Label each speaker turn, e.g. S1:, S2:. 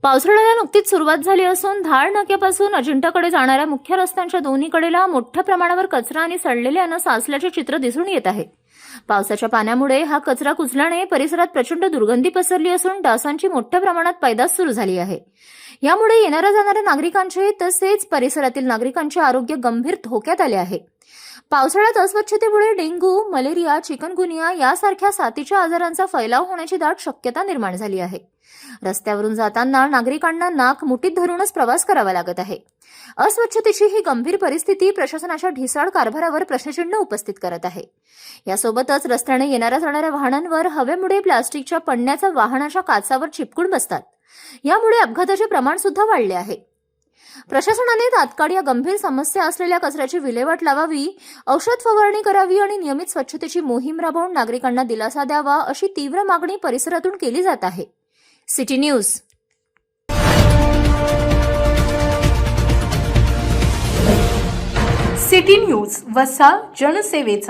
S1: पावसाळ्याला नुकतीच सुरुवात झाली असून धाड नाक्यापासून अजिंठाकडे जाणाऱ्या मुख्य रस्त्यांच्या दोन्ही कडेला मोठ्या प्रमाणावर कचरा आणि सडलेले अन्न साचल्याचे चित्र दिसून येत आहे। पावसाच्या पाण्यामुळे हा कचरा कुजल्याने परिसरात प्रचंड दुर्गंधी पसरली असून डासांची मोठ्या प्रमाणात पैदास सुरू झाली आहे। यामुळे येणाऱ्या जाणाऱ्या नागरिकांचे तसेच परिसरातील नागरिकांचे आरोग्य गंभीर धोक्यात आले आहे। पावसाळ्यात अस्वच्छतेमुळे डेंग्यू, मलेरिया, चिकनगुनिया यासारख्या साथीच्या आजारांचा फैलाव होण्याची दाट शक्यता निर्माण झाली आहे। रस्त्यावरून जाताना नागरिकांना नाक मुठीत धरूनच प्रवास करावा लागत आहे। अस्वच्छतेची ही गंभीर परिस्थिती प्रशासनाच्या ढिसाळ कारभारावर प्रश्नचिन्ह उपस्थित करत आहे। यासोबतच रस्त्याने येणाऱ्या जाणाऱ्या वाहनांवर हवेमुळे प्लास्टिकच्या पडण्याचा वाहनाच्या काचावर चिपकून बसतात। यामुळे अपघाताचे प्रमाण सुद्धा वाढले आहे। प्रशासनाने तात्काळ या गंभीर समस्या असलेल्या कचऱ्याची विल्हेवाट लावावी, औषध फवारणी करावी आणि नियमित स्वच्छतेची मोहीम राबवून नागरिकांना दिलासा द्यावा अशी तीव्र मागणी परिसरातून केली जात आहे। City news.
S2: सिटी न्यूज वसा जनसेवेचा।